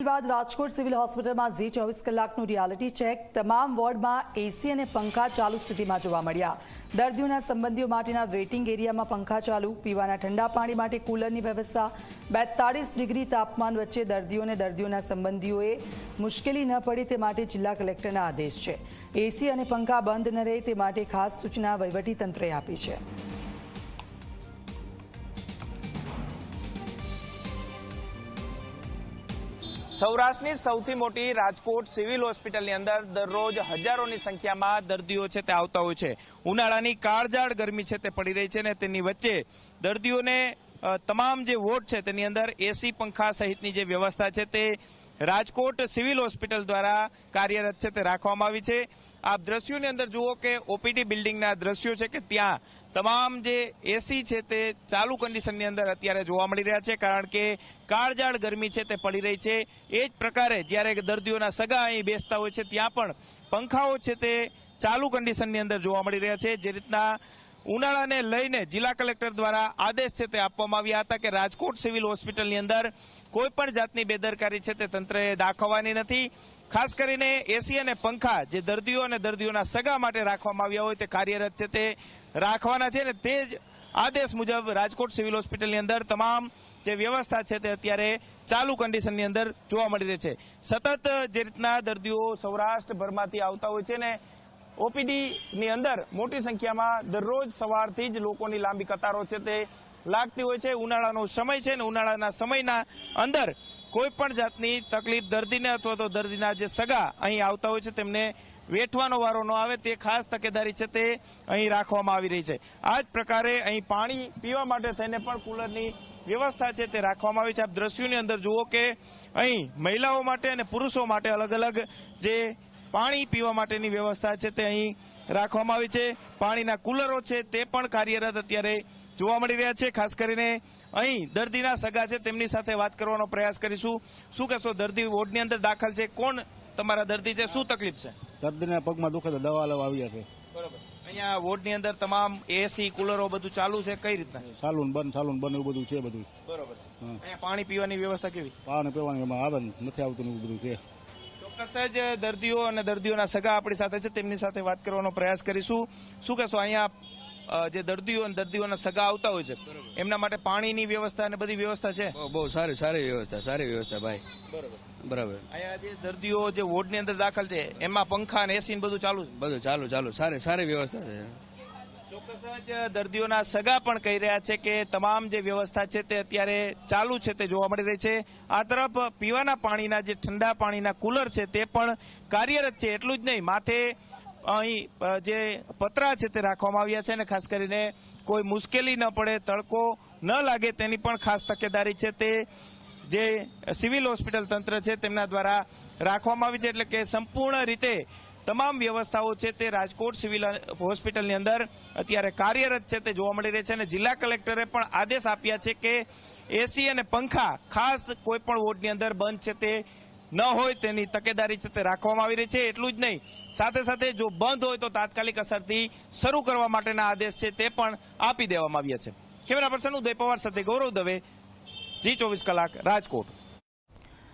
બાદ રાજકોટ સિવિલ હોસ્પિટલમાં G24 કલાકનું રિયાલિટી ચેક। તમામ વોર્ડમાં એસી અને પંખા ચાલુ સ્થિતિમાં જોવા મળ્યા। દર્દીઓના સંબંધીઓ માટેના વેઇટિંગ એરિયામાં પંખા ચાલુ, પીવાના ઠંડા પાણી માટે કુલરની વ્યવસ્થા। 42 ડિગ્રી તાપમાન વચ્ચે દર્દીઓના સંબંધીઓએ મુશ્કેલી ન પડે તે માટે જિલ્લા કલેક્ટરના આદેશ છે। એસી અને પંખા બંધ ન રહે તે માટે ખાસ સૂચના વહીવટીતંત્રએ આપી છે। સૌરાષ્ટ્રની સૌથી મોટી રાજકોટ સિવિલ હોસ્પિટલની અંદર દરરોજ હજારોની સંખ્યામાં દર્દીઓ છે તે આવતા હોય છે। ઉનાળાની કાળઝાળ ગરમી છે તે પડી રહી છે ને તેની વચ્ચે દર્દીઓને તમામ જે વોર્ડ છે તેની અંદર એસી પંખા સહિતની જે વ્યવસ્થા છે તે રાજકોટ સિવિલ હોસ્પિટલ દ્વારા કાર્યરત છે તે રાખવામાં આવી છે। આપ દ્રશ્યોની અંદર જુઓ કે ઓપીડી બિલ્ડિંગના દ્રશ્યો છે કે ત્યાં તમામ જે એસી છે તે ચાલુ કન્ડિશનની અંદર અત્યારે જોવા મળી રહ્યા છે, કારણ કે કાળઝાળ ગરમી છે તે પડી રહી છે। એ જ પ્રકારે જ્યારે દર્દીઓના સગા અહીં બેસતા હોય છે ત્યાં પણ પંખાઓ છે તે ચાલુ કન્ડિશનની અંદર જોવા મળી રહ્યા છે। જે રીતના ઉનાળાને લઈને જિલ્લા કલેક્ટર દ્વારા આદેશ છે તે આપવામાં આવ્યા હતા કે રાજકોટ સિવિલ હોસ્પિટલની અંદર કોઈ પણ જાતની બેદરકારી છે તે તંત્રએ દાખવવાની નથી। ખાસ કરીને એસી અને પંખા જે દર્દીઓ અને દર્દીઓના સગા માટે રાખવામાં આવ્યા હોય તે કાર્યરત છે તે રાખવાના છે, ને તે જ આદેશ મુજબ રાજકોટ સિવિલ હોસ્પિટલની અંદર તમામ જે વ્યવસ્થા છે તે અત્યારે ચાલુ કન્ડિશનની અંદર જોવા મળી રહી છે। સતત જે રીતના દર્દીઓ સૌરાષ્ટ્રભરમાંથી આવતા હોય છે ને ઓપીડીની અંદર મોટી સંખ્યામાં દરરોજ સવારથી જ લોકોની લાંબી કતારો છે તે લાગતી હોય છે। ઉનાળાનો સમય છે ને ઉનાળાના સમયના અંદર કોઈ પણ જાતની તકલીફ દર્દીને અથવા તો દર્દીના જે સગા અહીં આવતા હોય છે તેમને વેઠવાનો વારો ન આવે તે ખાસ તકેદારી છે તે અહીં રાખવામાં આવી રહી છે। આ જ પ્રકારે અહીં પાણી પીવા માટે થઈને પણ કુલરની વ્યવસ્થા છે તે રાખવામાં આવી છે। આપ દ્રશ્યોની અંદર જુઓ કે અહીં મહિલાઓ માટે અને પુરુષો માટે અલગ અલગ જે પાણી પીવા માટેની વ્યવસ્થા છે તે અહીં રાખવામાં આવી છે। પાણીના કુલરો છે તે પણ કાર્યરત અત્યારે જોવા મળી રહ્યા છે। ખાસ કરીને અહીં દર્દીના સગા છે તેમની સાથે વાત કરવાનો પ્રયાસ કરીશું। શું કહેશો, દર્દી વોર્ડની અંદર દાખલ છે, કોણ તમારા દર્દી છે, શું તકલીફ છે? દર્દીના પગમાં દુખે તો દવા લેવા આવ્યા છે। બરોબર। અહીંયા વોર્ડની અંદર તમામ એસી કુલરો બધું ચાલુ છે, કઈ રીતના? સાલુન બંધ એવું બધું છે બધું। બરોબર। અહીંયા પાણી પીવાની વ્યવસ્થા કેવી? પાણી પીવાની એમાં આવે નથી આવતું એવું બધું છે। ચોક્કસ જ દર્દીઓ અને દર્દીઓના સગા આપણી સાથે છે, તેમની સાથે વાત કરવાનો પ્રયાસ કરીશું। શું કહેશો, અહીંયા જે દર્દીઓ અને દર્દીઓના સગા આવતા હોય છે એમના માટે પાણીની વ્યવસ્થા અને બધી વ્યવસ્થા છે? બહુ સારી વ્યવસ્થા ભાઈ। બરાબર। અહીંયા જે દર્દીઓ જે વોર્ડની અંદર દાખલ છે એમાં પંખા અને એસી બધું ચાલુ છે? બધું ચાલુ સારી વ્યવસ્થા છે। ચોક્કસ જ દર્દીઓના સગા પણ કહી રહ્યા છે કે તમામ જે વ્યવસ્થા છે તે અત્યારે ચાલુ છે તે જોવા મળી રહી છે। આ તરફ પીવાના પાણીના જે ઠંડા પાણીના કુલર છે તે પણ કાર્યરત છે। એટલું જ નહીં, માથે અહીં જે પતરા છે તે રાખવામાં આવ્યા છે, ને ખાસ કરીને કોઈ મુશ્કેલી ન પડે, તડકો ન લાગે તેની પણ ખાસ તકેદારી છે તે જે સિવિલ હોસ્પિટલ તંત્ર છે તેમના દ્વારા રાખવામાં આવી છે। એટલે કે સંપૂર્ણ રીતે તમામ વ્યવસ્થાઓ છે તે રાજકોટ સિવિલ હોસ્પિટલની અંદર અત્યારે કાર્યરત છે તે જોવા મળી રહી છે। અને જિલ્લા કલેક્ટરે પણ આદેશ આપ્યા છે કે એસી અને પંખા ખાસ કોઈ પણ વોર્ડની અંદર બંધ છે તે ન હોય તેની તકેદારી છે તે રાખવામાં આવી રહી છે। એટલું જ નહીં, સાથે સાથે જો બંધ હોય તો તાત્કાલિક અસરથી શરૂ કરવા માટેના આદેશ છે તે પણ આપી દેવામાં આવ્યા છે। કેમેરા પર્સન ઉદય પવાર સાથે ગૌરવ દવે, G24 કલાક, રાજકોટ।